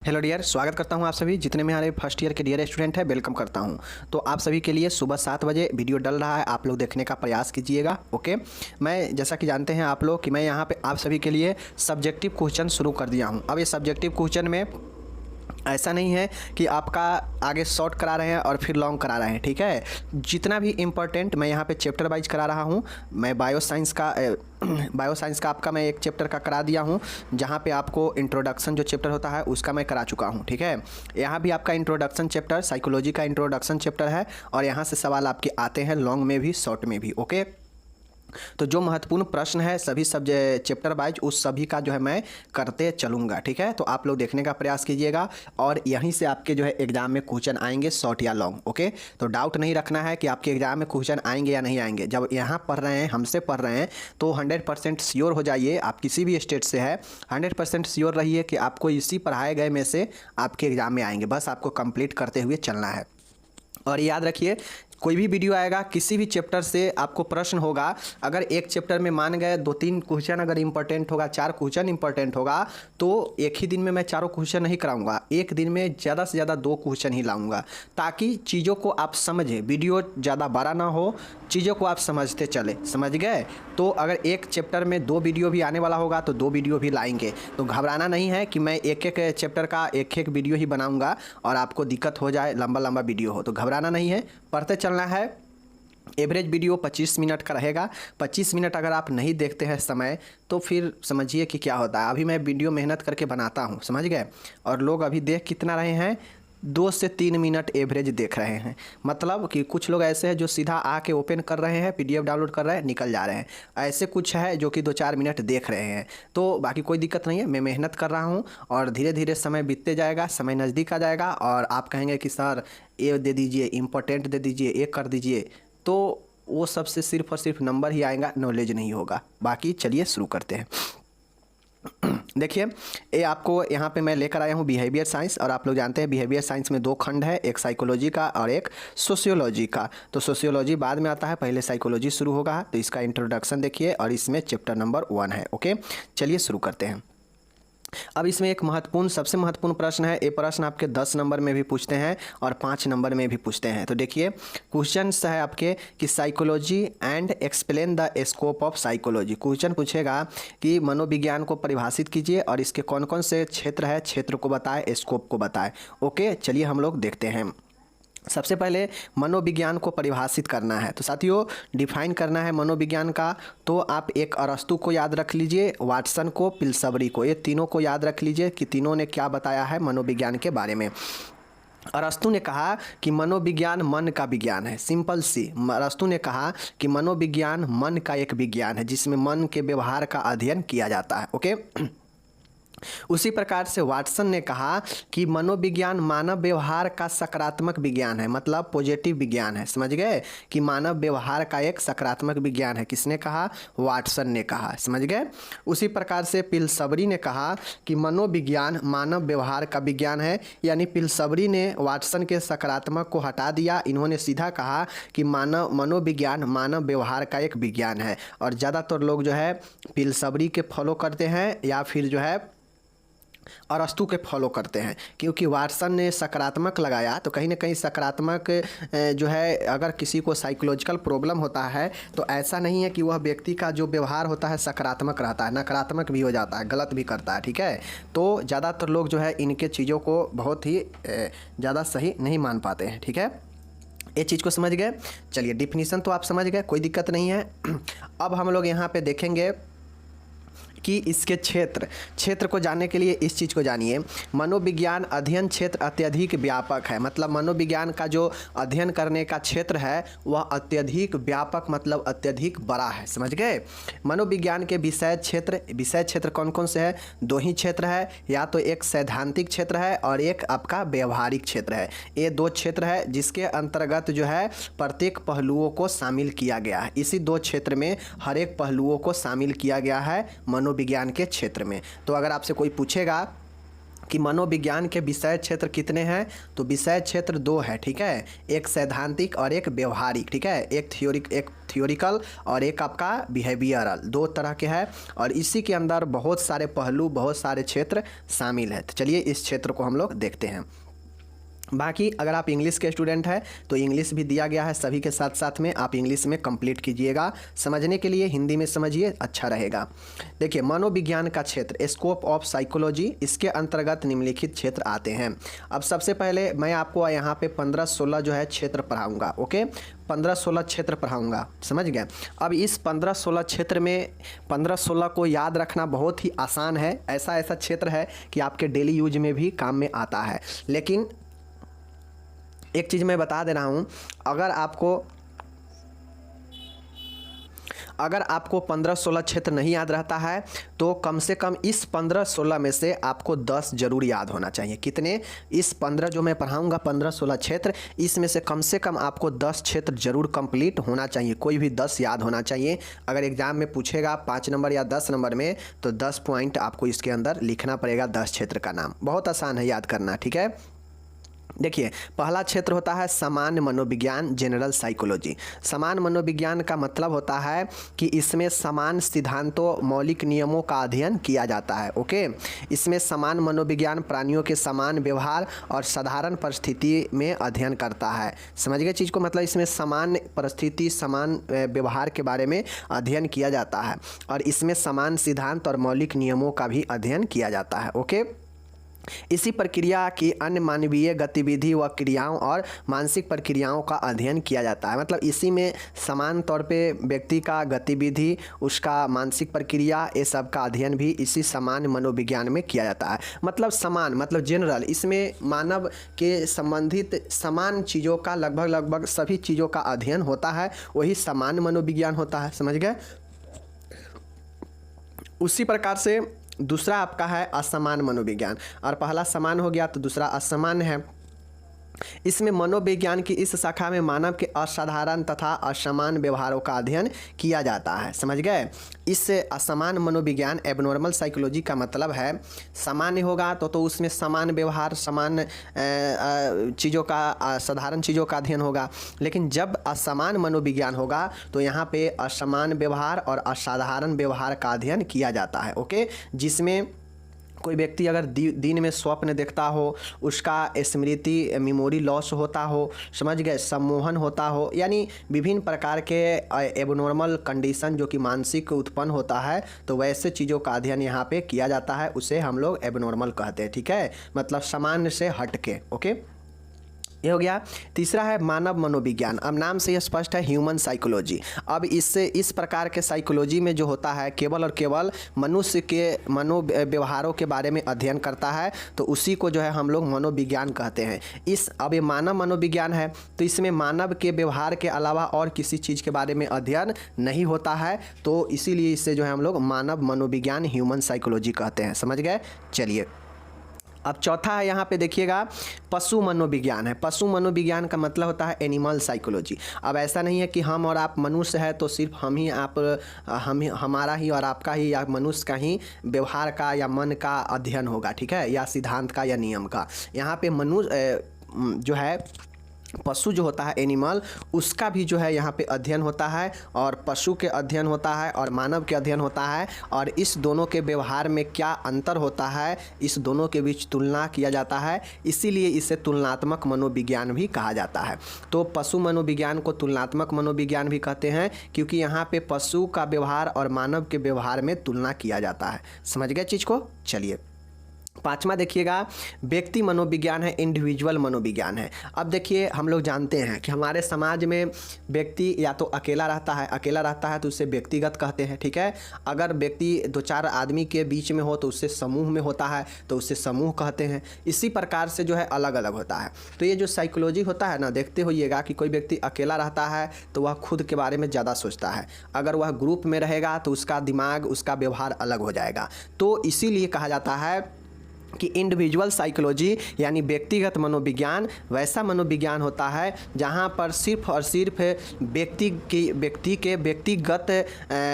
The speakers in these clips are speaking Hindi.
हेलो डियर, स्वागत करता हूं आप सभी जितने में हमारे फर्स्ट ईयर के डियर स्टूडेंट हैं, वेलकम करता हूं। तो आप सभी के लिए सुबह 7 बजे वीडियो डल रहा है, आप लोग देखने का प्रयास कीजिएगा। ओके, मैं जैसा कि जानते हैं आप लोग कि मैं यहां पे आप सभी के लिए सब्जेक्टिव क्वेश्चन शुरू कर दिया हूं। अब ये सब्जेक्टिव क्वेश्चन में ऐसा नहीं है कि आपका आगे शॉर्ट करा रहे हैं और फिर लॉन्ग करा रहे हैं, ठीक है। जितना भी इम्पोर्टेंट मैं यहाँ पे चैप्टर वाइज करा रहा हूँ। मैं बायो साइंस का आपका मैं एक चैप्टर का करा दिया हूँ, जहाँ पे आपको इंट्रोडक्शन जो चैप्टर होता है उसका मैं करा चुका हूँ, ठीक है। यहाँ भी आपका इंट्रोडक्शन चैप्टर, साइकोलॉजी का इंट्रोडक्शन चैप्टर है और यहाँ से सवाल आपके आते हैं लॉन्ग में भी, शॉर्ट में भी। ओके, तो जो महत्वपूर्ण प्रश्न है सभी सब चैप्टर वाइज उस सभी का जो है मैं करते चलूँगा, ठीक है। तो आप लोग देखने का प्रयास कीजिएगा और यहीं से आपके जो है एग्जाम में क्वेश्चन आएंगे, शॉर्ट या लॉन्ग। ओके, तो डाउट नहीं रखना है कि आपके एग्जाम में क्वेश्चन आएंगे या नहीं आएंगे। जब यहाँ पढ़ रहे हैं, हमसे पढ़ रहे हैं, तो 100% श्योर हो जाइए, आप किसी भी स्टेट से है 100% श्योर रहिए कि आपको इसी पढ़ाए गए में से आपके एग्जाम में आएंगे। बस आपको कंप्लीट करते हुए चलना है। और याद रखिए, कोई भी वीडियो आएगा, किसी भी चैप्टर से आपको प्रश्न होगा, अगर एक चैप्टर में मान गए 2-3 क्वेश्चन अगर इंपॉर्टेंट होगा, 4 क्वेश्चन इंपॉर्टेंट होगा, तो एक ही दिन में मैं चारों क्वेश्चन नहीं कराऊंगा, एक दिन में ज़्यादा से ज़्यादा 2 क्वेश्चन ही लाऊंगा, ताकि चीज़ों को आप समझें, वीडियो ज़्यादा बड़ा ना हो, चीज़ों को आप समझते चले। समझ गए? तो अगर एक चैप्टर में 2 वीडियो भी आने वाला होगा तो 2 वीडियो भी लाएंगे। तो घबराना नहीं है कि मैं एक एक चैप्टर का एक वीडियो ही बनाऊंगा और आपको दिक्कत हो जाए, लंबा लंबा वीडियो हो, तो घबराना नहीं है, पढ़ते चलना है। एवरेज वीडियो 25 मिनट का रहेगा। 25 मिनट अगर आप नहीं देखते हैं समय, तो फिर समझिए कि क्या होता है। अभी मैं वीडियो मेहनत करके बनाता हूँ, समझ गए, और लोग अभी देख कितना रहे हैं, 2 से 3 मिनट एवरेज देख रहे हैं। मतलब कि कुछ लोग ऐसे हैं जो सीधा आके ओपन कर रहे हैं, PDF डाउनलोड कर रहे हैं, निकल जा रहे हैं। ऐसे कुछ है जो कि 2-4 मिनट देख रहे हैं। तो बाकी कोई दिक्कत नहीं है, मैं मेहनत कर रहा हूँ और धीरे धीरे समय बीतते जाएगा, समय नज़दीक आ जाएगा और आप कहेंगे कि सर ये दे दीजिए, इम्पोर्टेंट दे दीजिए, ये कर दीजिए, तो वो सबसे सिर्फ और सिर्फ नंबर ही आएगा, नॉलेज नहीं होगा। बाकी चलिए शुरू करते हैं। देखिए, ये आपको यहाँ पे मैं लेकर आया हूँ बिहेवियर साइंस, और आप लोग जानते हैं बिहेवियर साइंस में 2 खंड है, एक साइकोलॉजी का और एक सोशियोलॉजी का। तो सोशियोलॉजी बाद में आता है, पहले साइकोलॉजी शुरू होगा। तो इसका इंट्रोडक्शन देखिए और इसमें चैप्टर नंबर 1 है। ओके, चलिए शुरू करते हैं। अब इसमें एक महत्वपूर्ण, सबसे महत्वपूर्ण प्रश्न है। ये प्रश्न आपके 10 नंबर में भी पूछते हैं और 5 नंबर में भी पूछते हैं। तो देखिए, क्वेश्चन है आपके कि psychology and explain the scope of psychology. Question पूछेगा कि मनोविज्ञान को परिभाषित कीजिए और इसके कौन कौन से क्षेत्र है, क्षेत्र को बताए, स्कोप को बताए। ओके, चलिए हम लोग देखते हैं। सबसे पहले मनोविज्ञान को परिभाषित करना है, तो साथियों डिफाइन करना है मनोविज्ञान का। तो आप एक अरस्तु को याद रख लीजिए, वाटसन को, पिलसबरी को, ये तीनों को याद रख लीजिए कि तीनों ने क्या बताया है मनोविज्ञान के बारे में। अरस्तु ने कहा कि मनोविज्ञान मन का विज्ञान है। सिंपल सी, अरस्तु ने कहा कि मनोविज्ञान मन का एक विज्ञान है जिसमें मन के व्यवहार का अध्ययन किया जाता है। ओके, उसी प्रकार से वाटसन ने कहा कि मनोविज्ञान मानव व्यवहार का सकारात्मक विज्ञान है, मतलब पॉजिटिव विज्ञान है। समझ गए कि मानव व्यवहार का एक सकारात्मक विज्ञान है। किसने कहा? वाटसन ने कहा। समझ गए? उसी प्रकार से पिलसबरी ने कहा कि मनोविज्ञान मानव व्यवहार का विज्ञान है। यानी पिलसबरी ने वाटसन के सकारात्मक को हटा दिया, इन्होंने सीधा कहा कि मनोविज्ञान मानव व्यवहार का एक विज्ञान है। और ज़्यादातर लोग जो है पिलसबरी के फॉलो करते हैं या फिर जो है अरस्तु के फॉलो करते हैं, क्योंकि वाटसन ने सकारात्मक लगाया। तो कहीं ना कहीं सकारात्मक जो है, अगर किसी को साइकोलॉजिकल प्रॉब्लम होता है तो ऐसा नहीं है कि वह व्यक्ति का जो व्यवहार होता है सकारात्मक रहता है, नकारात्मक भी हो जाता है, गलत भी करता है, ठीक है। तो ज़्यादातर लोग जो है इनके चीज़ों को बहुत ही ज़्यादा सही नहीं मान पाते हैं, ठीक है। ये चीज़ को समझ गए? चलिए, डिफिनीसन तो आप समझ गए, कोई दिक्कत नहीं है। अब हम लोग यहाँ पे देखेंगे कि इसके क्षेत्र को जानने के लिए इस चीज़ को जानिए। मनोविज्ञान अध्ययन क्षेत्र अत्यधिक व्यापक है, मतलब मनोविज्ञान का जो अध्ययन करने का क्षेत्र है वह अत्यधिक व्यापक, मतलब अत्यधिक बड़ा है। समझ गए? मनोविज्ञान के विषय क्षेत्र कौन कौन से हैं? 2 ही क्षेत्र है, या तो एक सैद्धांतिक क्षेत्र है और एक आपका व्यवहारिक क्षेत्र है। ये 2 क्षेत्र है जिसके अंतर्गत जो है प्रत्येक पहलुओं को शामिल किया गया है। इसी 2 क्षेत्र में हर एक पहलुओं को शामिल किया गया है मनोविज्ञान के क्षेत्र में। तो अगर आपसे कोई पूछेगा कि मनोविज्ञान के विषय क्षेत्र कितने हैं, तो विषय क्षेत्र 2 है, ठीक है। एक सैद्धांतिक और एक व्यवहारिक, ठीक है। एक थियोरिकल और एक आपका बिहेवियरल, 2 तरह के हैं और इसी के अंदर बहुत सारे पहलू, बहुत सारे क्षेत्र शामिल हैं। तो चलिए इस क्षेत्र को हम लोग देखते हैं। बाकी अगर आप इंग्लिश के स्टूडेंट हैं तो इंग्लिश भी दिया गया है, सभी के साथ साथ में आप इंग्लिश में कंप्लीट कीजिएगा। समझने के लिए हिंदी में समझिए, अच्छा रहेगा। देखिए मनोविज्ञान का क्षेत्र, स्कोप ऑफ साइकोलॉजी, इसके अंतर्गत निम्नलिखित क्षेत्र आते हैं। अब सबसे पहले मैं आपको यहाँ पे 15-16 जो है क्षेत्र पढ़ाऊँगा, ओके। 15-16 क्षेत्र पढ़ाऊँगा, समझ गए। अब इस 15-16 क्षेत्र में 15-16 को याद रखना बहुत ही आसान है। ऐसा क्षेत्र है कि आपके डेली यूज में भी काम में आता है। लेकिन एक चीज़ मैं बता दे रहा हूँ, अगर आपको 15-16 क्षेत्र नहीं याद रहता है तो कम से कम इस 15-16 में से आपको 10 जरूर याद होना चाहिए। कितने? इस 15 जो मैं पढ़ाऊँगा 15-16 क्षेत्र, इसमें से कम आपको 10 क्षेत्र जरूर कंप्लीट होना चाहिए। कोई भी 10 याद होना चाहिए। अगर एग्ज़ाम में पूछेगा 5 नंबर या 10 नंबर में तो 10 पॉइंट आपको इसके अंदर लिखना पड़ेगा, 10 क्षेत्र का नाम। बहुत आसान है याद करना, ठीक है। देखिए पहला क्षेत्र होता है सामान्य मनोविज्ञान, जनरल साइकोलॉजी। सामान्य मनोविज्ञान का मतलब होता है कि इसमें समान सिद्धांतों, मौलिक नियमों का अध्ययन किया जाता है, ओके। इसमें सामान्य मनोविज्ञान प्राणियों के समान व्यवहार और साधारण परिस्थिति में अध्ययन करता है। समझ गए चीज़ को, मतलब इसमें समान परिस्थिति, समान व्यवहार के बारे में अध्ययन किया जाता है और इसमें समान सिद्धांत और मौलिक नियमों का भी अध्ययन किया जाता है, ओके। इसी प्रक्रिया की अन्य मानवीय गतिविधि व क्रियाओं और मानसिक प्रक्रियाओं का अध्ययन किया जाता है। मतलब इसी में समान तौर पे व्यक्ति का गतिविधि, उसका मानसिक प्रक्रिया, ये सब का अध्ययन भी इसी सामान्य मनोविज्ञान में किया जाता है। मतलब समान मतलब जनरल, इसमें मानव के संबंधित समान चीज़ों का लगभग सभी चीज़ों का अध्ययन होता है, वही सामान्य मनोविज्ञान होता है। समझ गए। उसी प्रकार से दूसरा आपका है असमान मनोविज्ञान, और पहला समान हो गया तो दूसरा असमान है। इसमें मनोविज्ञान की इस शाखा में मानव के असाधारण तथा असमान व्यवहारों का अध्ययन किया जाता है। समझ गए। इस असमान मनोविज्ञान, एबनॉर्मल साइकोलॉजी का मतलब है सामान्य होगा तो उसमें समान व्यवहार, समान चीज़ों का, साधारण चीज़ों का अध्ययन होगा। लेकिन जब असमान मनोविज्ञान होगा तो यहाँ पे असमान व्यवहार और असाधारण व्यवहार का अध्ययन किया जाता है, ओके। जिसमें कोई व्यक्ति अगर दिन में स्वप्न देखता हो, उसका स्मृति मेमोरी लॉस होता हो, समझ गए, सम्मोहन होता हो, यानी विभिन्न प्रकार के एबनॉर्मल कंडीशन जो कि मानसिक उत्पन्न होता है, तो वैसे चीज़ों का अध्ययन यहाँ पे किया जाता है। उसे हम लोग एबनॉर्मल कहते हैं, ठीक है। मतलब सामान्य से हट के, ओके। ये हो गया। तीसरा है मानव मनोविज्ञान। अब नाम से यह स्पष्ट है, ह्यूमन साइकोलॉजी। अब इससे इस प्रकार के साइकोलॉजी में जो होता है केवल और केवल मनुष्य के मनोव्यवहारों के बारे में अध्ययन करता है, तो उसी को जो है हम लोग मनोविज्ञान कहते हैं। अब ये मानव मनोविज्ञान है तो इसमें मानव के व्यवहार के अलावा और किसी चीज़ के बारे में अध्ययन नहीं होता है, तो इसीलिए इससे जो है हम लोग मानव मनोविज्ञान, ह्यूमन साइकोलॉजी कहते हैं। समझ गए। चलिए अब चौथा है, यहाँ पे देखिएगा पशु मनोविज्ञान है। पशु मनोविज्ञान का मतलब होता है एनिमल साइकोलॉजी। अब ऐसा नहीं है कि हम और आप मनुष्य है तो सिर्फ हमारा ही और आपका ही या मनुष्य का ही व्यवहार का या मन का अध्ययन होगा, ठीक है, या सिद्धांत का या नियम का। यहाँ पे मनुष्य जो है, पशु जो होता है एनिमल, उसका भी जो है यहाँ पे अध्ययन होता है, और पशु के अध्ययन होता है और मानव के अध्ययन होता है, और इस दोनों के व्यवहार में क्या अंतर होता है, इस दोनों के बीच तुलना किया जाता है, इसीलिए इसे तुलनात्मक मनोविज्ञान भी कहा जाता है। तो पशु मनोविज्ञान को तुलनात्मक मनोविज्ञान भी कहते हैं, क्योंकि यहाँ पे पशु का व्यवहार और मानव के व्यवहार में तुलना किया जाता है। समझ गए चीज़ को। चलिए पांचवा देखिएगा व्यक्ति मनोविज्ञान है, इंडिविजुअल मनोविज्ञान है। अब देखिए हम लोग जानते हैं कि हमारे समाज में व्यक्ति या तो अकेला रहता है तो उसे व्यक्तिगत कहते हैं, ठीक है। अगर व्यक्ति 2-4 आदमी के बीच में हो तो उससे समूह में होता है तो उसे समूह कहते हैं। इसी प्रकार से जो है अलग अलग होता है। तो ये जो साइकोलॉजी होता है ना, देखते होइएगा कि कोई व्यक्ति अकेला रहता है तो वह खुद के बारे में ज़्यादा सोचता है, अगर वह ग्रुप में रहेगा तो उसका दिमाग, उसका व्यवहार अलग हो जाएगा। तो इसीलिए कहा जाता है कि इंडिविजुअल साइकोलॉजी यानी व्यक्तिगत मनोविज्ञान वैसा मनोविज्ञान होता है जहाँ पर सिर्फ और सिर्फ व्यक्ति के व्यक्तिगत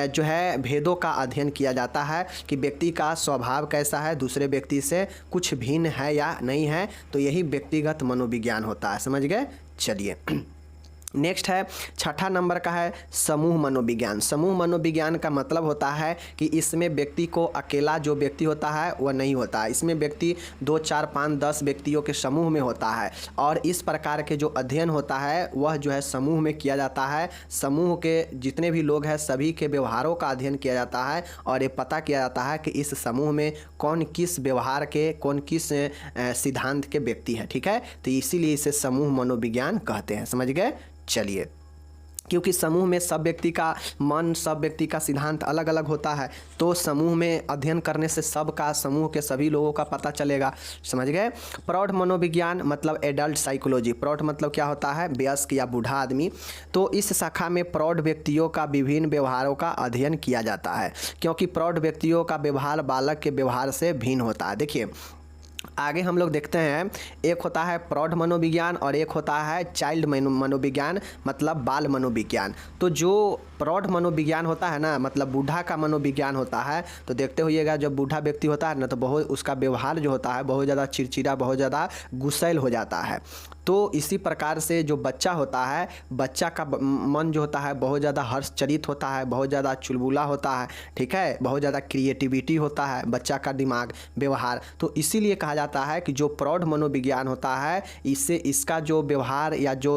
जो है भेदों का अध्ययन किया जाता है कि व्यक्ति का स्वभाव कैसा है, दूसरे व्यक्ति से कुछ भिन्न है या नहीं है। तो यही व्यक्तिगत मनोविज्ञान होता है। समझ गए? चलिए नेक्स्ट है, छठा नंबर का है समूह मनोविज्ञान। समूह मनोविज्ञान का मतलब होता है कि इसमें व्यक्ति को अकेला जो व्यक्ति होता है वह नहीं होता है। इसमें व्यक्ति 2, 4, 5, 10 व्यक्तियों के समूह में होता है और इस प्रकार के जो अध्ययन होता है वह जो है समूह में किया जाता है। समूह के जितने भी लोग हैं सभी के व्यवहारों का अध्ययन किया जाता है और ये पता किया जाता है कि इस समूह में कौन किस व्यवहार के, कौन किस सिद्धांत के व्यक्ति है। ठीक है, तो इसीलिए इसे समूह मनोविज्ञान कहते हैं। समझ गए? चलिए, क्योंकि समूह में सब व्यक्ति का मन, सब व्यक्ति का सिद्धांत अलग अलग होता है, तो समूह में अध्ययन करने से सबका, समूह के सभी लोगों का पता चलेगा। समझ गए? प्रौढ़ मनोविज्ञान मतलब एडल्ट साइकोलॉजी। प्रौढ़ मतलब क्या होता है? वयस्क या बूढ़ा आदमी। तो इस शाखा में प्रौढ़ व्यक्तियों का विभिन्न व्यवहारों का अध्ययन किया जाता है, क्योंकि प्रौढ़ व्यक्तियों का व्यवहार बालक के व्यवहार से भिन्न होता है। देखिए आगे हम लोग देखते हैं, एक होता है प्रौढ़ मनोविज्ञान और एक होता है चाइल्ड मनोविज्ञान मतलब बाल मनोविज्ञान। तो जो प्रौढ़ मनोविज्ञान होता है ना, मतलब बूढ़ा का मनोविज्ञान होता है, तो देखते होइएगा जब बूढ़ा व्यक्ति होता है ना तो बहुत उसका व्यवहार जो होता है बहुत ज़्यादा चिड़चिड़ा, बहुत ज़्यादा गुस्सैल हो जाता है। तो इसी प्रकार से जो बच्चा होता है, बच्चा का मन जो होता है बहुत ज़्यादा हर्षचरित होता है, बहुत ज़्यादा चुलबुला होता है। ठीक है, बहुत ज़्यादा क्रिएटिविटी होता है बच्चा का दिमाग, व्यवहार। तो इसीलिए कहा जाता है कि जो प्रौढ़ मनोविज्ञान होता है इससे इसका जो व्यवहार या जो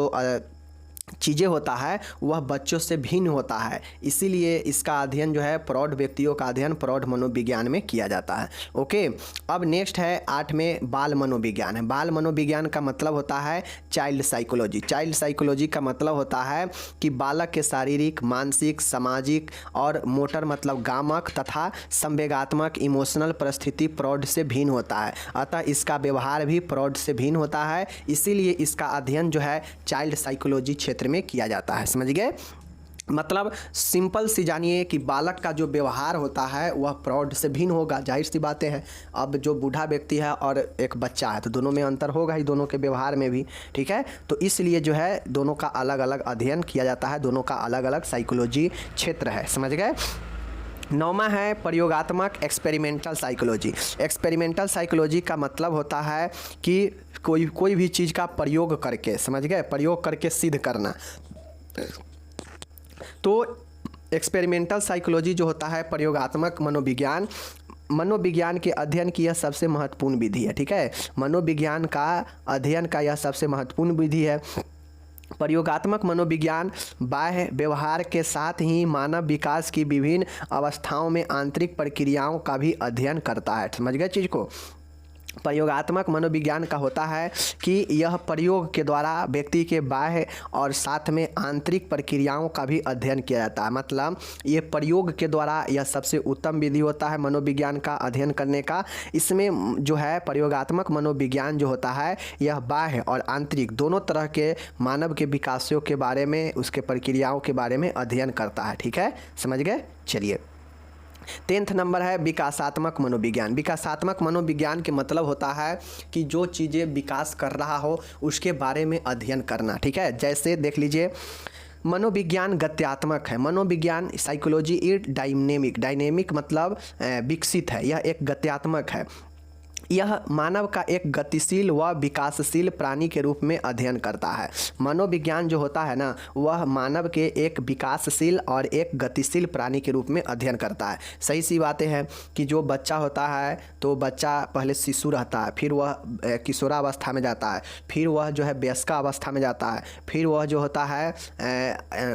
चीज़ें होता है वह बच्चों से भिन्न होता है। इसीलिए इसका अध्ययन जो है प्रौढ़ व्यक्तियों का अध्ययन प्रौढ़ मनोविज्ञान में किया जाता है। ओके, अब नेक्स्ट है 8 में बाल मनोविज्ञान है। बाल मनोविज्ञान का मतलब होता है चाइल्ड साइकोलॉजी। चाइल्ड साइकोलॉजी का मतलब होता है कि बालक के शारीरिक, मानसिक, सामाजिक और मोटर मतलब गामक तथा संवेगात्मक इमोशनल परिस्थिति प्रौढ़ से भिन्न होता है, अतः इसका व्यवहार भी प्रौढ़ से भिन्न होता है। इसीलिए इसका अध्ययन जो है चाइल्ड साइकोलॉजी क्षेत्र में किया जाता है। समझ गए? मतलब सिंपल सी जानिए कि बालक का जो व्यवहार होता है वह प्रौढ़ से भिन्न होगा, जाहिर सी बातें हैं। अब जो बूढ़ा व्यक्ति है और एक बच्चा है तो दोनों में अंतर होगा ही, दोनों के व्यवहार में भी। ठीक है, तो इसलिए जो है दोनों का अलग अलग अध्ययन किया जाता है, दोनों का अलग अलग साइकोलॉजी क्षेत्र है। समझ गए? 9वां है प्रयोगात्मक एक्सपेरिमेंटल साइकोलॉजी। एक्सपेरिमेंटल साइकोलॉजी का मतलब होता है कि कोई भी चीज़ का प्रयोग करके, समझ गए, प्रयोग करके सिद्ध करना। तो एक्सपेरिमेंटल साइकोलॉजी जो होता है प्रयोगात्मक मनोविज्ञान के अध्ययन की यह सबसे महत्वपूर्ण विधि है। ठीक है, मनोविज्ञान का अध्ययन का यह सबसे महत्वपूर्ण विधि है। प्रयोगात्मक मनोविज्ञान बाह्य व्यवहार के साथ ही मानव विकास की विभिन्न अवस्थाओं में आंतरिक प्रक्रियाओं का भी अध्ययन करता है। समझ गए चीज़ को? प्रयोगात्मक मनोविज्ञान का होता है कि यह प्रयोग के द्वारा व्यक्ति के बाह्य और साथ में आंतरिक प्रक्रियाओं का भी अध्ययन किया जाता है। मतलब ये प्रयोग के द्वारा यह सबसे उत्तम विधि होता है मनोविज्ञान का अध्ययन करने का। इसमें जो है प्रयोगात्मक मनोविज्ञान जो होता है यह बाह्य और आंतरिक दोनों तरह के मानव के विकासों के बारे में, उसके प्रक्रियाओं के बारे में अध्ययन करता है। ठीक है, समझ गए? चलिए 10th नंबर है विकासात्मक मनोविज्ञान। विकासात्मक मनोविज्ञान के मतलब होता है कि जो चीज़ें विकास कर रहा हो उसके बारे में अध्ययन करना। ठीक है, जैसे देख लीजिए मनोविज्ञान गत्यात्मक है। मनोविज्ञान साइकोलॉजी डायनेमिक मतलब विकसित है, यह एक गत्यात्मक है। यह मानव का एक गतिशील व विकासशील प्राणी के रूप में अध्ययन करता है। मनोविज्ञान जो होता है ना वह मानव के एक विकासशील और एक गतिशील प्राणी के रूप में अध्ययन करता है। सही सी बातें हैं कि जो बच्चा होता है तो बच्चा पहले शिशु रहता है, फिर वह किशोरावस्था में जाता है, फिर वह जो है वयस्कावस्था में जाता है, फिर वह जो होता है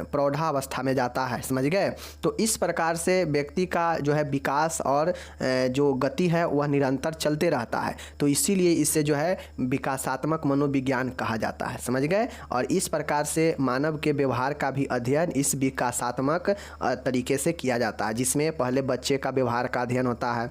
प्रौढ़ावस्था में जाता है। समझ गए? तो इस प्रकार से व्यक्ति का जो है विकास और जो गति है वह निरंतर चलते रहता है। तो इसीलिए इसे जो है विकासात्मक मनोविज्ञान कहा जाता है। समझ गए? और इस प्रकार से मानव के व्यवहार का भी अध्ययन इस विकासात्मक तरीके से किया जाता है, जिसमें पहले बच्चे का व्यवहार का अध्ययन होता है,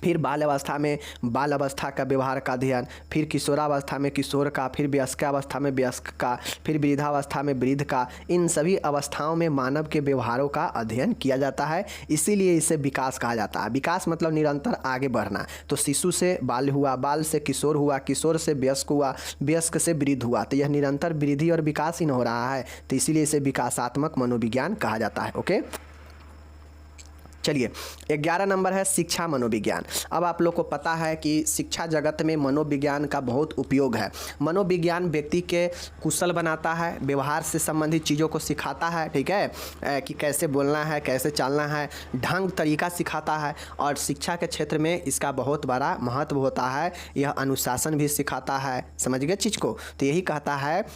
फिर बाल अवस्था में बाल अवस्था का व्यवहार का अध्ययन, फिर किशोरावस्था में किशोर का, फिर वयस्कावस्था में वयस्क का, फिर वृद्धावस्था में वृद्ध का। इन सभी अवस्थाओं में मानव के व्यवहारों का अध्ययन किया जाता है, इसीलिए इसे विकास कहा जाता है। विकास मतलब निरंतर आगे बढ़ना। तो शिशु से बाल हुआ, बाल से किशोर हुआ, किशोर से वयस्क हुआ, वयस्क से वृद्ध हुआ, तो यह निरंतर वृद्धि और विकास ही न हो रहा है, तो इसीलिए इसे विकासात्मक मनोविज्ञान कहा जाता है। ओके, चलिए 11 नंबर है शिक्षा मनोविज्ञान। अब आप लोग को पता है कि शिक्षा जगत में मनोविज्ञान का बहुत उपयोग है। मनोविज्ञान व्यक्ति के कुशल बनाता है, व्यवहार से संबंधित चीज़ों को सिखाता है, ठीक है, कि कैसे बोलना है, कैसे चलना है, ढंग तरीका सिखाता है। और शिक्षा के क्षेत्र में इसका बहुत बड़ा महत्व होता है। यह अनुशासन भी सिखाता है, समझ गए चीज़ को। तो यही कहता है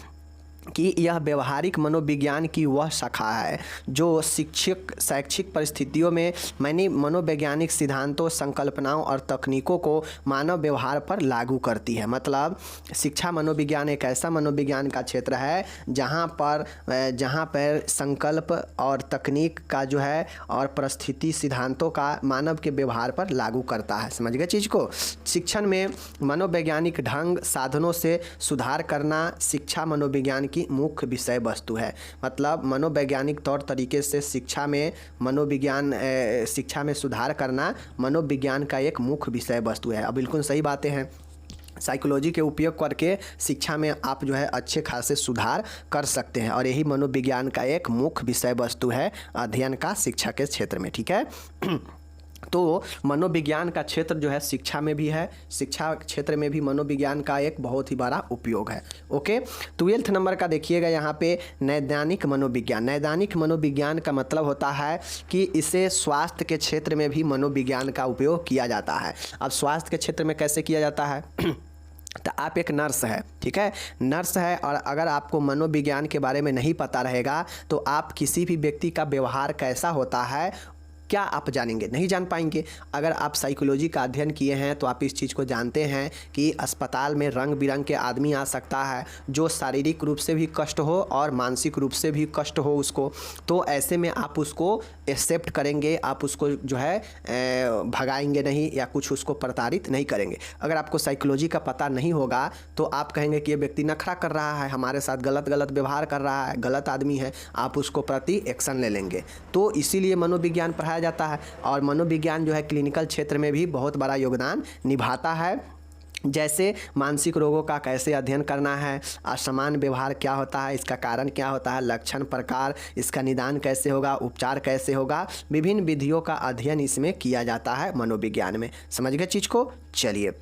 कि यह व्यवहारिक मनोविज्ञान की वह शाखा है जो शैक्षिक परिस्थितियों में मनोवैज्ञानिक सिद्धांतों, संकल्पनाओं और तकनीकों को मानव व्यवहार पर लागू करती है। मतलब शिक्षा मनोविज्ञान एक ऐसा मनोविज्ञान का क्षेत्र है जहाँ पर संकल्प और तकनीक का जो है और परिस्थिति सिद्धांतों का मानव के व्यवहार पर लागू करता है। समझ गए चीज़ को। शिक्षण में मनोवैज्ञानिक ढंग साधनों से सुधार करना शिक्षा मनोविज्ञान की मुख्य विषय वस्तु है। मतलब मनोवैज्ञानिक तौर तरीके से शिक्षा में सुधार करना मनोविज्ञान का एक मुख्य विषय वस्तु है। अब बिल्कुल सही बातें हैं। साइकोलॉजी के उपयोग करके शिक्षा में आप जो है अच्छे खासे सुधार कर सकते हैं, और यही मनोविज्ञान का एक मुख्य विषय वस्तु है अध्ययन का शिक्षा के क्षेत्र में, ठीक है। तो मनोविज्ञान का क्षेत्र जो है शिक्षा में भी है, शिक्षा क्षेत्र में भी मनोविज्ञान का एक बहुत ही बड़ा उपयोग है। ओके, 12 नंबर का देखिएगा यहाँ पे नैदानिक मनोविज्ञान। नैदानिक मनोविज्ञान का मतलब होता है कि इसे स्वास्थ्य के क्षेत्र में भी मनोविज्ञान का उपयोग किया जाता है। अब स्वास्थ्य के क्षेत्र में कैसे किया जाता है तो आप एक नर्स है, ठीक है, नर्स है, और अगर आपको मनोविज्ञान के बारे में नहीं पता रहेगा तो आप किसी भी व्यक्ति का व्यवहार कैसा होता है क्या आप जानेंगे, नहीं जान पाएंगे। अगर आप साइकोलॉजी का अध्ययन किए हैं तो आप इस चीज़ को जानते हैं कि अस्पताल में रंग बिरंग के आदमी आ सकता है जो शारीरिक रूप से भी कष्ट हो और मानसिक रूप से भी कष्ट हो उसको, तो ऐसे में आप उसको एक्सेप्ट करेंगे, आप उसको जो है भगाएंगे नहीं या कुछ उसको प्रताड़ित नहीं करेंगे। अगर आपको साइकोलॉजी का पता नहीं होगा तो आप कहेंगे कि ये व्यक्ति नखरा कर रहा है, हमारे साथ गलत व्यवहार कर रहा है, गलत आदमी है, आप उसको प्रति एक्शन ले लेंगे। तो इसीलिए मनोविज्ञान पढ़ाया जाता है, और मनोविज्ञान जो है क्लिनिकल क्षेत्र में भी बहुत बड़ा योगदान निभाता है। जैसे मानसिक रोगों का कैसे अध्ययन करना है, असामान्य व्यवहार क्या होता है, इसका कारण क्या होता है, लक्षण प्रकार, इसका निदान कैसे होगा, उपचार कैसे होगा, विभिन्न विधियों का अध्ययन इसमें किया जाता है मनोविज्ञान में। समझ गए चीज़ को। चलिए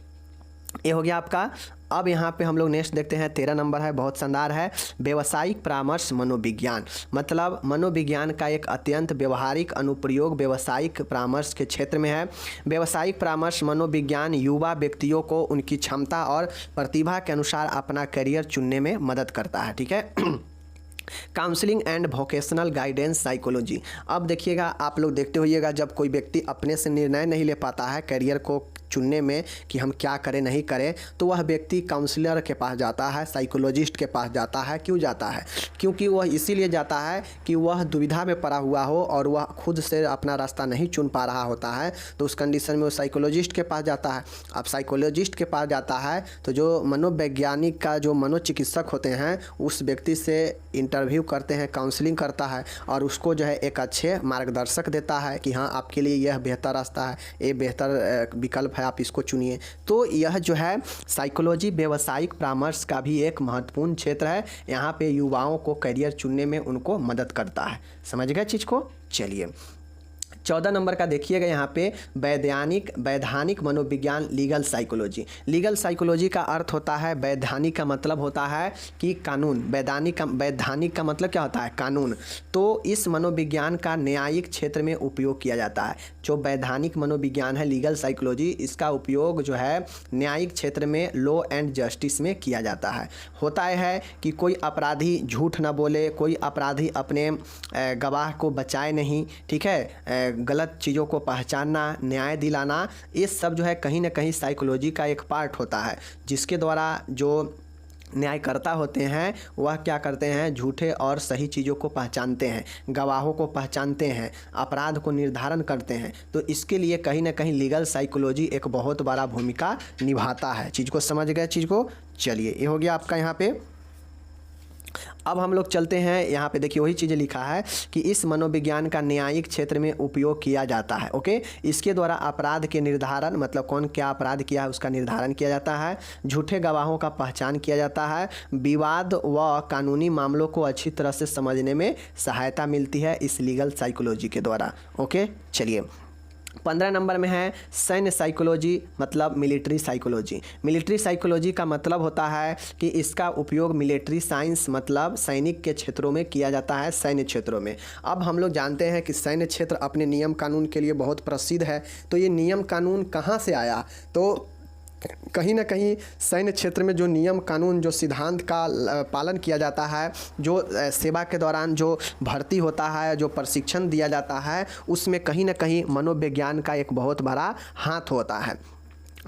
ये हो गया आपका। अब यहाँ पे हम लोग नेक्स्ट देखते हैं, 13 नंबर है, बहुत शानदार है, व्यावसायिक परामर्श मनोविज्ञान। मतलब मनोविज्ञान का एक अत्यंत व्यवहारिक अनुप्रयोग व्यावसायिक परामर्श के क्षेत्र में है। व्यावसायिक परामर्श मनोविज्ञान युवा व्यक्तियों को उनकी क्षमता और प्रतिभा के अनुसार अपना करियर चुनने में मदद करता है, ठीक है। Counselling and vocational guidance psychology. अब देखिएगा, आप लोग देखते होइएगा, जब कोई व्यक्ति अपने से निर्णय नहीं ले पाता है करियर को चुनने में कि हम क्या करें नहीं करें, तो वह व्यक्ति काउंसलर के पास जाता है, साइकोलॉजिस्ट के पास जाता है। क्यों जाता है? क्योंकि वह इसीलिए जाता है कि वह दुविधा में पड़ा हुआ हो और वह खुद से अपना रास्ता नहीं चुन पा रहा होता है, तो उस कंडीशन में वो साइकोलॉजिस्ट के पास जाता है। अब साइकोलॉजिस्ट के पास जाता है तो जो मनोवैज्ञानिक का जो मनोचिकित्सक होते हैं उस व्यक्ति से इंटरव्यू करते हैं, काउंसलिंग करता है और उसको जो है एक अच्छे मार्गदर्शक देता है कि हाँ आपके लिए यह बेहतर रास्ता है, ये बेहतर विकल्प है, आप इसको चुनिए। तो यह जो है साइकोलॉजी व्यावसायिक परामर्श का भी एक महत्वपूर्ण क्षेत्र है। यहाँ पे युवाओं को करियर चुनने में उनको मदद करता है। समझ गए चीज़ को। चलिए 14 नंबर का देखिएगा, यहाँ पे वैधानिक मनोविज्ञान लीगल साइकोलॉजी। लीगल साइकोलॉजी का अर्थ होता है, वैधानिक का मतलब होता है कि कानून, वैधानिक का मतलब क्या होता है? कानून। तो इस मनोविज्ञान का न्यायिक क्षेत्र में उपयोग किया जाता है। जो वैधानिक मनोविज्ञान है लीगल साइकोलॉजी, इसका उपयोग जो है न्यायिक क्षेत्र में लॉ एंड जस्टिस में किया जाता है। होता है कि कोई अपराधी झूठ न बोले, कोई अपराधी अपने गवाह को बचाए नहीं, ठीक है, गलत चीज़ों को पहचानना, न्याय दिलाना, ये सब जो है कहीं ना कहीं साइकोलॉजी का एक पार्ट होता है, जिसके द्वारा जो न्यायकर्ता होते हैं वह क्या करते हैं, झूठे और सही चीज़ों को पहचानते हैं, गवाहों को पहचानते हैं, अपराध को निर्धारण करते हैं। तो इसके लिए कहीं ना कहीं लीगल साइकोलॉजी एक बहुत बड़ा भूमिका निभाता है। चीज़ को समझ गए चीज़ को। चलिए ये हो गया आपका यहाँ पे। अब हम लोग चलते हैं यहाँ पे, देखिए वही चीज़ें लिखा है कि इस मनोविज्ञान का न्यायिक क्षेत्र में उपयोग किया जाता है। ओके, इसके द्वारा अपराध के निर्धारण, मतलब कौन क्या अपराध किया है उसका निर्धारण किया जाता है, झूठे गवाहों का पहचान किया जाता है, विवाद व कानूनी मामलों को अच्छी तरह से समझने में सहायता मिलती है इस लीगल साइकोलॉजी के द्वारा। ओके, चलिए 15 नंबर में है सैन्य साइकोलॉजी, मतलब मिलिट्री साइकोलॉजी। मिलिट्री साइकोलॉजी का मतलब होता है कि इसका उपयोग मिलिट्री साइंस, मतलब सैनिक के क्षेत्रों में किया जाता है, सैन्य क्षेत्रों में। अब हम लोग जानते हैं कि सैन्य क्षेत्र अपने नियम कानून के लिए बहुत प्रसिद्ध है। तो ये नियम कानून कहाँ से आया, तो कहीं ना कहीं सैन्य क्षेत्र में जो नियम कानून, जो सिद्धांत का पालन किया जाता है, जो सेवा के दौरान जो भर्ती होता है, जो प्रशिक्षण दिया जाता है, उसमें कहीं ना कहीं मनोविज्ञान का एक बहुत बड़ा हाथ होता है।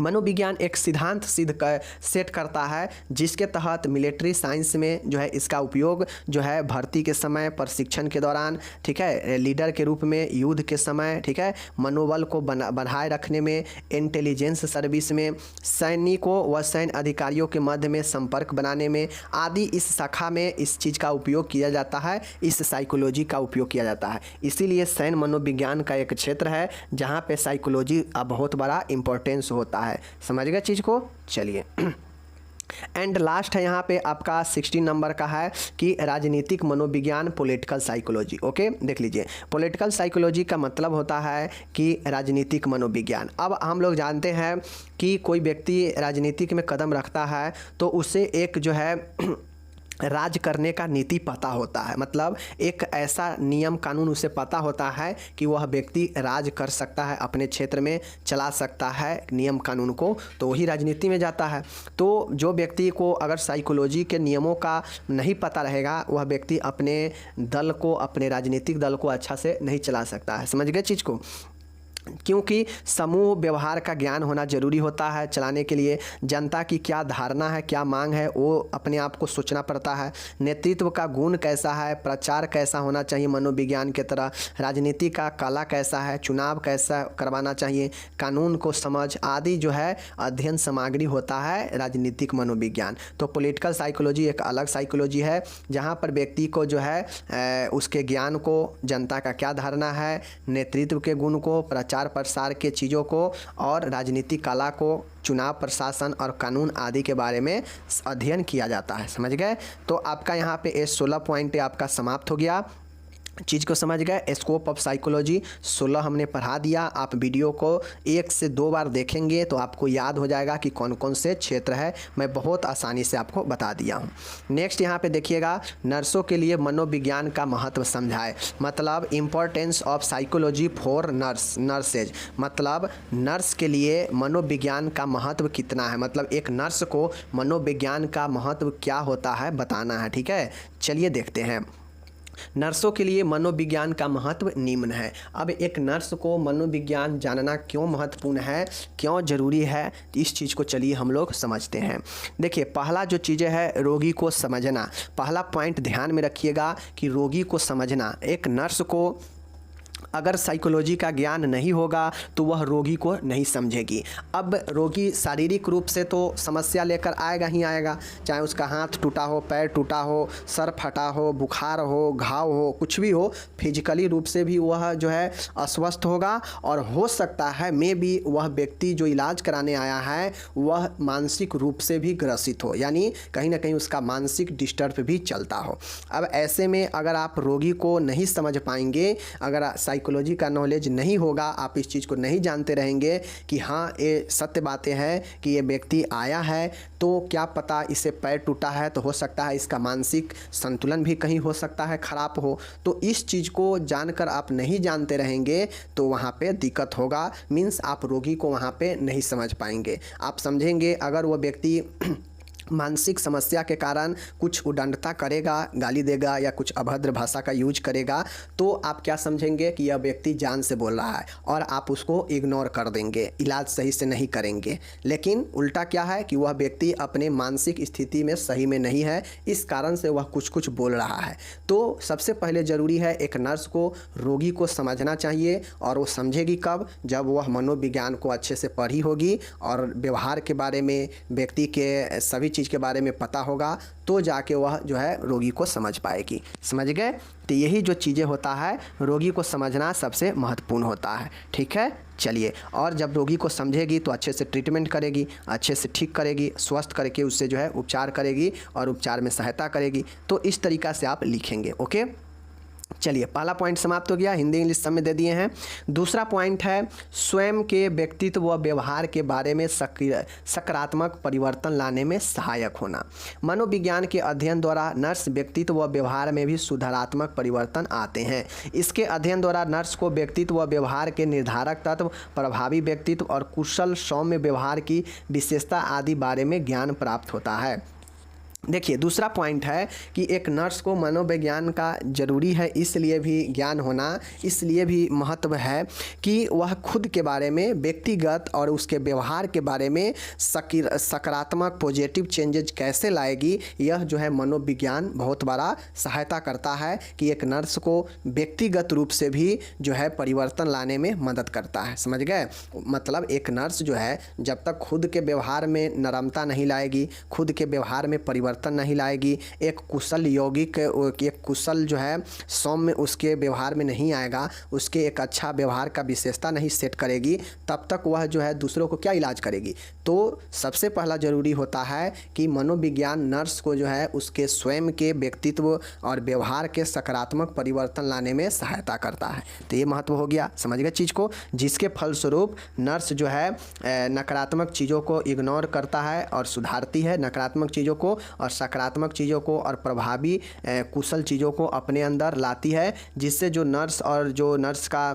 मनोविज्ञान एक सिद्धांत सेट करता है जिसके तहत मिलिट्री साइंस में जो है इसका उपयोग जो है भर्ती के समय, प्रशिक्षण के दौरान, ठीक है, लीडर के रूप में युद्ध के समय, ठीक है, मनोबल को बढ़ाए रखने में, इंटेलिजेंस सर्विस में, सैनिकों व सैन्य अधिकारियों के मध्य में संपर्क बनाने में आदि इस शाखा में इस चीज़ का उपयोग किया जाता है, इस साइकोलॉजी का उपयोग किया जाता है। इसीलिए सैन्य मनोविज्ञान का एक क्षेत्र है जहाँ पे साइकोलॉजी का बहुत बड़ा इंपॉर्टेंस होता है। समझ गए चीज़ को। चलिए एंड लास्ट है यहाँ पे आपका 16 नंबर का है कि राजनीतिक मनोविज्ञान, पॉलिटिकल साइकोलॉजी। ओके, देख लीजिए, पॉलिटिकल साइकोलॉजी का मतलब होता है कि राजनीतिक मनोविज्ञान। अब हम लोग जानते हैं कि कोई व्यक्ति राजनीतिक में कदम रखता है तो उसे एक जो है राज करने का नीति पता होता है, मतलब एक ऐसा नियम कानून उसे पता होता है कि वह व्यक्ति राज कर सकता है, अपने क्षेत्र में चला सकता है नियम कानून को, तो वही राजनीति में जाता है। तो जो व्यक्ति को अगर साइकोलॉजी के नियमों का नहीं पता रहेगा, वह व्यक्ति अपने दल को, अपने राजनीतिक दल को अच्छा से नहीं चला सकता है। समझ गए चीज़ को। क्योंकि समूह व्यवहार का ज्ञान होना जरूरी होता है चलाने के लिए। जनता की क्या धारणा है, क्या मांग है, वो अपने आप को सोचना पड़ता है। नेतृत्व का गुण कैसा है, प्रचार कैसा होना चाहिए मनोविज्ञान के तरह, राजनीति का कला कैसा है, चुनाव कैसा करवाना चाहिए, कानून को समझ आदि जो है अध्ययन सामग्री होता है राजनीतिक मनोविज्ञान। तो पॉलिटिकल साइकोलॉजी एक अलग साइकोलॉजी है जहाँ पर व्यक्ति को जो है उसके ज्ञान को, जनता का क्या धारणा है, नेतृत्व के गुण को, प्रचार प्रसार के चीज़ों को और राजनीतिक कला को, चुनाव प्रशासन और कानून आदि के बारे में अध्ययन किया जाता है। समझ गए। तो आपका यहाँ पे 16 पॉइंट आपका समाप्त हो गया। चीज़ को समझ गए। स्कोप ऑफ साइकोलॉजी 16 हमने पढ़ा दिया। आप वीडियो को 1 से 2 बार देखेंगे तो आपको याद हो जाएगा कि कौन कौन से क्षेत्र है। मैं बहुत आसानी से आपको बता दिया हूँ। नेक्स्ट यहाँ पे देखिएगा, नर्सों के लिए मनोविज्ञान का महत्व समझाए, मतलब importance of psychology for nurses, मतलब नर्स के लिए मनोविज्ञान का महत्व कितना है, मतलब एक नर्स को मनोविज्ञान का महत्व क्या होता है बताना है। ठीक है, चलिए देखते हैं। नर्सों के लिए मनोविज्ञान का महत्व निम्न है। अब एक नर्स को मनोविज्ञान जानना क्यों महत्वपूर्ण है, क्यों ज़रूरी है, इस चीज़ को चलिए हम लोग समझते हैं। देखिए, पहला जो चीज़ें है रोगी को समझना। पहला पॉइंट ध्यान में रखिएगा कि रोगी को समझना। एक नर्स को अगर साइकोलॉजी का ज्ञान नहीं होगा तो वह रोगी को नहीं समझेगी। अब रोगी शारीरिक रूप से तो समस्या लेकर आएगा ही आएगा, चाहे उसका हाथ टूटा हो, पैर टूटा हो, सर फटा हो, बुखार हो, घाव हो, कुछ भी हो, फिजिकली रूप से भी वह जो है अस्वस्थ होगा। और हो सकता है भी वह व्यक्ति जो इलाज कराने आया है वह मानसिक रूप से भी ग्रसित हो, यानी कहीं ना कहीं उसका मानसिक डिस्टर्ब भी चलता हो। अब ऐसे में अगर आप रोगी को नहीं समझ पाएंगे, अगर साइकोलॉजी का नॉलेज नहीं होगा, आप इस चीज़ को नहीं जानते रहेंगे कि हाँ ये सत्य बातें हैं कि ये व्यक्ति आया है तो क्या पता इसे पैर टूटा है तो हो सकता है इसका मानसिक संतुलन भी कहीं हो सकता है ख़राब हो। तो इस चीज़ को जानकर आप नहीं जानते रहेंगे तो वहाँ पे दिक्कत होगा। मीन्स आप रोगी को वहाँ पे नहीं समझ पाएंगे। आप समझेंगे अगर वो व्यक्ति मानसिक समस्या के कारण कुछ उद्दंडता करेगा, गाली देगा या कुछ अभद्र भाषा का यूज करेगा, तो आप क्या समझेंगे कि यह व्यक्ति जान से बोल रहा है और आप उसको इग्नोर कर देंगे, इलाज सही से नहीं करेंगे। लेकिन उल्टा क्या है कि वह व्यक्ति अपने मानसिक स्थिति में सही में नहीं है, इस कारण से वह कुछ कुछ बोल रहा है। तो सबसे पहले ज़रूरी है एक नर्स को रोगी को समझना चाहिए, और वो समझेगी कब, जब वह मनोविज्ञान को अच्छे से पढ़ी होगी और व्यवहार के बारे में, व्यक्ति के सभी चीज़ के बारे में पता होगा, तो जाके वह जो है रोगी को समझ पाएगी। समझ गए? तो यही जो चीज़ें होता है, रोगी को समझना सबसे महत्वपूर्ण होता है। ठीक है, चलिए। और जब रोगी को समझेगी तो अच्छे से ट्रीटमेंट करेगी, अच्छे से ठीक करेगी, स्वस्थ करके उससे जो है उपचार करेगी और उपचार में सहायता करेगी। तो इस तरीक़ा से आप लिखेंगे। ओके, चलिए, पहला पॉइंट समाप्त हो गया, हिंदी इंग्लिश सब में दे दिए हैं। दूसरा पॉइंट है स्वयं के व्यक्तित्व व व्यवहार के बारे में सकारात्मक परिवर्तन लाने में सहायक होना। मनोविज्ञान के अध्ययन द्वारा नर्स व्यक्तित्व व व्यवहार में भी सुधारात्मक परिवर्तन आते हैं। इसके अध्ययन द्वारा नर्स को व्यक्तित्व व व्यवहार के निर्धारक तत्व, प्रभावी व्यक्तित्व और कुशल सौम्य व्यवहार की विशेषता आदि बारे में ज्ञान प्राप्त होता है। देखिए, दूसरा पॉइंट है कि एक नर्स को मनोविज्ञान का ज़रूरी है, इसलिए भी ज्ञान होना, इसलिए भी महत्व है कि वह खुद के बारे में, व्यक्तिगत और उसके व्यवहार के बारे में सकारात्मक पॉजिटिव चेंजेज कैसे लाएगी। यह जो है मनोविज्ञान बहुत बड़ा सहायता करता है कि एक नर्स को व्यक्तिगत रूप से भी जो है परिवर्तन लाने में मदद करता है। समझ गए? मतलब एक नर्स जो है जब तक खुद के व्यवहार में नरमता नहीं लाएगी, खुद के व्यवहार में परिवर्तन नहीं लाएगी, एक कुशल यौगिक, एक कुशल जो है सौम्य उसके व्यवहार में नहीं आएगा, उसके एक अच्छा व्यवहार का विशेषता नहीं सेट करेगी, तब तक वह जो है दूसरों को क्या इलाज करेगी। तो सबसे पहला ज़रूरी होता है कि मनोविज्ञान नर्स को जो है उसके स्वयं के व्यक्तित्व और व्यवहार के सकारात्मक परिवर्तन लाने में सहायता करता है। तो ये महत्व हो गया, समझ गए चीज़ को, जिसके फलस्वरूप नर्स जो है नकारात्मक चीज़ों को इग्नोर करता है और सुधारती है नकारात्मक चीज़ों को, और सकारात्मक चीज़ों को और प्रभावी कुशल चीज़ों को अपने अंदर लाती है, जिससे जो नर्स और जो नर्स का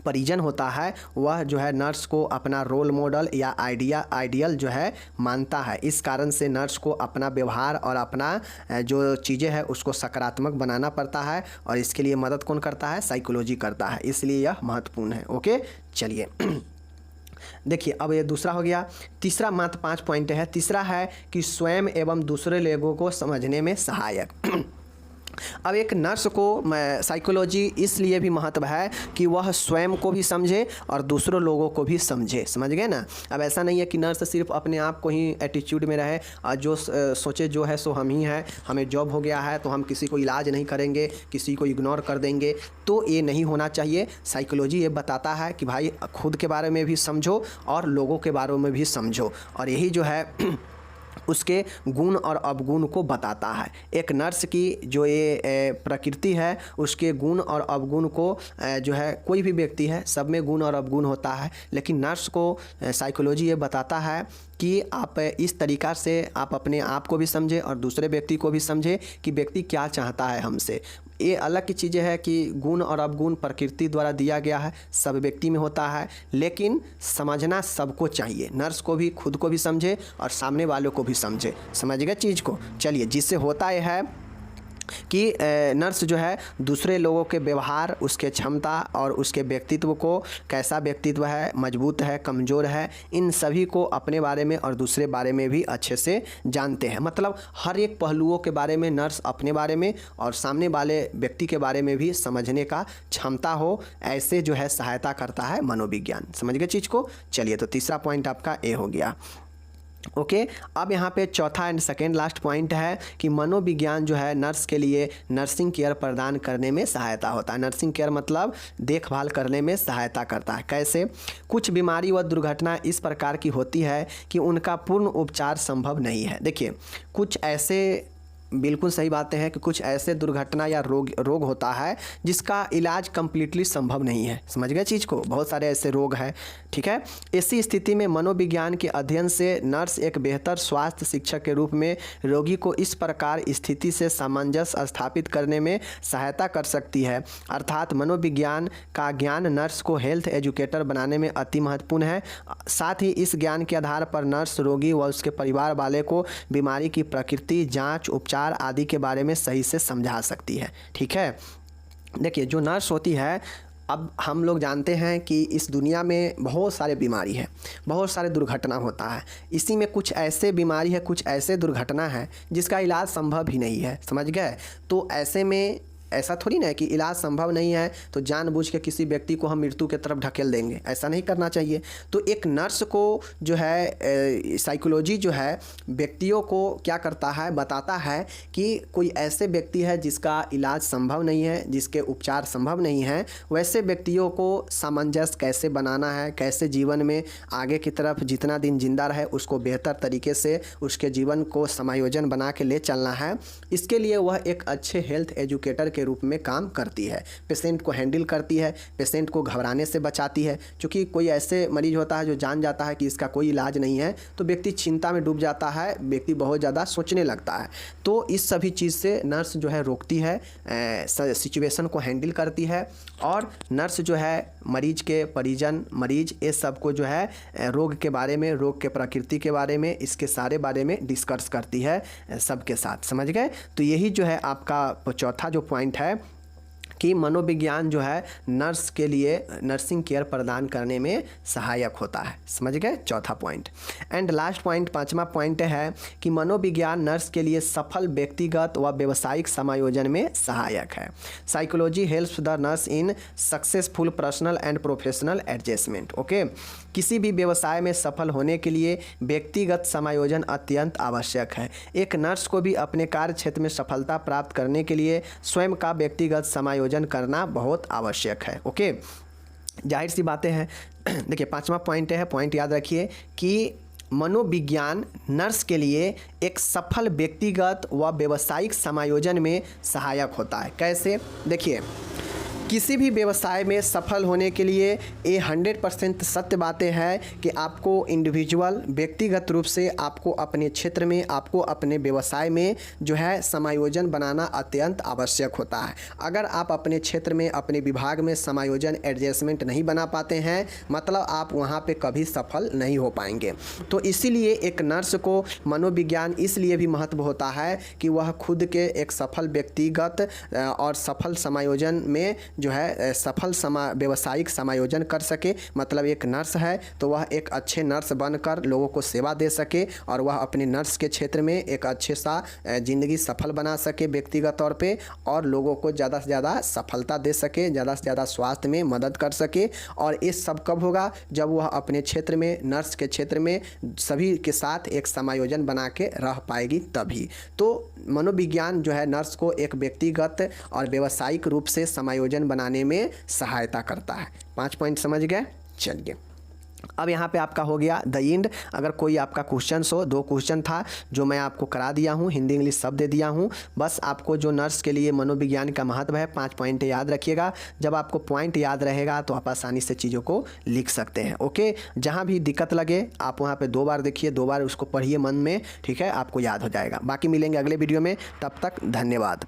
परिजन होता है वह जो है नर्स को अपना रोल मॉडल या आइडियल जो है मानता है। इस कारण से नर्स को अपना व्यवहार और अपना जो चीज़ें हैं उसको सकारात्मक बनाना पड़ता है, और इसके लिए मदद कौन करता है? साइकोलॉजी करता है, इसलिए यह महत्वपूर्ण है। ओके, चलिए। देखिए, अब ये दूसरा हो गया। तीसरा मात्र 5 पॉइंट है। तीसरा है कि स्वयं एवं दूसरे लोगों को समझने में सहायक। अब एक नर्स को साइकोलॉजी इसलिए भी महत्व है कि वह स्वयं को भी समझे और दूसरों लोगों को भी समझे। समझ गए ना? अब ऐसा नहीं है कि नर्स सिर्फ अपने आप को ही एटीट्यूड में रहे और जो सोचे जो है सो हम ही हैं, हमें जॉब हो गया है तो हम किसी को इलाज नहीं करेंगे, किसी को इग्नोर कर देंगे। तो ये नहीं होना चाहिए। साइकोलॉजी ये बताता है कि भाई खुद के बारे में भी समझो और लोगों के बारे में भी समझो, और यही जो है उसके गुण और अवगुण को बताता है। एक नर्स की जो ये प्रकृति है, उसके गुण और अवगुण को जो है, कोई भी व्यक्ति है सब में गुण और अवगुण होता है, लेकिन नर्स को साइकोलॉजी ये बताता है कि आप इस तरीक़ा से आप अपने आप को भी समझे और दूसरे व्यक्ति को भी समझे कि व्यक्ति क्या चाहता है हमसे। ये अलग की चीज़ें है कि गुण और अवगुण प्रकृति द्वारा दिया गया है, सब व्यक्ति में होता है, लेकिन समझना सबको चाहिए। नर्स को भी खुद को भी समझे और सामने वालों को भी समझे। समझ गए चीज़ को? चलिए, जिससे होता है कि नर्स जो है दूसरे लोगों के व्यवहार, उसके क्षमता और उसके व्यक्तित्व को, कैसा व्यक्तित्व है, मजबूत है, कमज़ोर है, इन सभी को अपने बारे में और दूसरे बारे में भी अच्छे से जानते हैं। मतलब हर एक पहलुओं के बारे में नर्स अपने बारे में और सामने वाले व्यक्ति के बारे में भी समझने का क्षमता हो, ऐसे जो है सहायता करता है मनोविज्ञान। समझ गए चीज़ को? चलिए, तो तीसरा पॉइंट आपका ए हो गया। ओके, अब यहाँ पे चौथा एंड सेकेंड लास्ट पॉइंट है कि मनोविज्ञान जो है नर्स के लिए नर्सिंग केयर प्रदान करने में सहायता होता है। नर्सिंग केयर मतलब देखभाल करने में सहायता करता है। कैसे? कुछ बीमारी व दुर्घटना इस प्रकार की होती है कि उनका पूर्ण उपचार संभव नहीं है। देखिए, कुछ ऐसे बिल्कुल सही बातें हैं कि कुछ ऐसे दुर्घटना या रोग होता है जिसका इलाज कंप्लीटली संभव नहीं है। समझ गए चीज़ को, बहुत सारे ऐसे रोग हैं। ठीक है, ऐसी स्थिति में मनोविज्ञान के अध्ययन से नर्स एक बेहतर स्वास्थ्य शिक्षक के रूप में रोगी को इस प्रकार स्थिति से सामंजस्य स्थापित करने में सहायता कर सकती है। अर्थात मनोविज्ञान का ज्ञान नर्स को हेल्थ एजुकेटर बनाने में अति महत्वपूर्ण है। साथ ही इस ज्ञान के आधार पर नर्स रोगी व उसके परिवार वाले को बीमारी की प्रकृति, जांच, उपचार आदि के बारे में सही से समझा सकती है। ठीक है, देखिए जो नर्स होती है, अब हम लोग जानते हैं कि इस दुनिया में बहुत सारे बीमारी है, बहुत सारे दुर्घटना होता है। इसी में कुछ ऐसे बीमारी है, कुछ ऐसे दुर्घटना है जिसका इलाज संभव ही नहीं है। समझ गए? तो ऐसे में ऐसा थोड़ी ना है कि इलाज संभव नहीं है तो जानबूझ के किसी व्यक्ति को हम मृत्यु की तरफ ढकेल देंगे, ऐसा नहीं करना चाहिए। तो एक नर्स को जो है साइकोलॉजी जो है व्यक्तियों को क्या करता है, बताता है कि कोई ऐसे व्यक्ति है जिसका इलाज संभव नहीं है, जिसके उपचार संभव नहीं है, वैसे व्यक्तियों को सामंजस्य कैसे बनाना है, कैसे जीवन में आगे की तरफ जितना दिन जिंदा रहे उसको बेहतर तरीके से उसके जीवन को समायोजन बना के ले चलना है। इसके लिए वह एक अच्छे हेल्थ एजुकेटर के रूप में काम करती है, पेशेंट को हैंडल करती है, पेशेंट को घबराने से बचाती है। क्योंकि कोई ऐसे मरीज होता है जो जान जाता है कि इसका कोई इलाज नहीं है तो व्यक्ति चिंता में डूब जाता है, व्यक्ति बहुत ज़्यादा सोचने लगता है। तो इस सभी चीज़ से नर्स जो है रोकती है, सिचुएशन को हैंडल करती है। और नर्स जो है मरीज के परिजन, मरीज ये सब को जो है रोग के बारे में, रोग के प्रकृति के बारे में, इसके सारे बारे में डिस्कस करती है सबके साथ। समझ गए? तो यही जो है आपका चौथा जो पॉइंट है कि मनोविज्ञान जो है नर्स के लिए नर्सिंग केयर प्रदान करने में सहायक होता है। समझ गए? चौथा पॉइंट। एंड लास्ट पॉइंट, पांचवा पॉइंट है कि मनोविज्ञान नर्स के लिए सफल व्यक्तिगत व व्यावसायिक समायोजन में सहायक है। Psychology helps the nurse in successful personal and professional adjustment. Okay, किसी भी व्यवसाय में सफल होने के लिए व्यक्तिगत समायोजन अत्यंत आवश्यक है। एक नर्स को भी अपने कार्य क्षेत्र में सफलता प्राप्त करने के लिए स्वयं का व्यक्तिगत समायोजन करना बहुत आवश्यक है। ओके, जाहिर सी बातें हैं। देखिए पांचवा पॉइंट है, पॉइंट याद रखिए कि मनोविज्ञान नर्स के लिए एक सफल व्यक्तिगत व व्यावसायिक समायोजन में सहायक होता है। कैसे? देखिए, किसी भी व्यवसाय में सफल होने के लिए ये 100% सत्य बातें हैं कि आपको इंडिविजुअल व्यक्तिगत रूप से आपको अपने क्षेत्र में, आपको अपने व्यवसाय में जो है समायोजन बनाना अत्यंत आवश्यक होता है। अगर आप अपने क्षेत्र में, अपने विभाग में समायोजन एडजस्टमेंट नहीं बना पाते हैं, मतलब आप वहाँ पे कभी सफल नहीं हो पाएंगे। तो इसीलिए एक नर्स को मनोविज्ञान इसलिए भी महत्व होता है कि वह खुद के एक सफल व्यक्तिगत और सफल समायोजन में जो है सफल व्यावसायिक समायोजन कर सके। मतलब एक नर्स है तो वह एक अच्छे नर्स बनकर लोगों को सेवा दे सके और वह अपने नर्स के क्षेत्र में एक अच्छे सा ज़िंदगी सफल बना सके व्यक्तिगत तौर पे, और लोगों को ज़्यादा से ज़्यादा सफलता दे सके, ज़्यादा से ज़्यादा स्वास्थ्य में मदद कर सके। और ये सब कब होगा? जब वह अपने क्षेत्र में, नर्स के क्षेत्र में सभी के साथ एक समायोजन बना के रह पाएगी तभी। तो मनोविज्ञान जो है नर्स को एक व्यक्तिगत और व्यावसायिक रूप से समायोजन बनाने में सहायता करता है। 5 पॉइंट समझ गए? चलिए, अब यहाँ पे आपका हो गया द एंड। अगर कोई आपका क्वेश्चन हो, 2 क्वेश्चन था जो मैं आपको करा दिया हूँ, हिंदी इंग्लिश सब दे दिया हूँ। बस आपको जो नर्स के लिए मनोविज्ञान का महत्व है 5 पॉइंट याद रखिएगा। जब आपको पॉइंट याद रहेगा तो आप आसानी से चीज़ों को लिख सकते हैं। ओके, जहाँ भी दिक्कत लगे आप वहाँ पर 2 बार देखिए, 2 बार उसको पढ़िए मन में, ठीक है? आपको याद हो जाएगा। बाकी मिलेंगे अगले वीडियो में, तब तक धन्यवाद।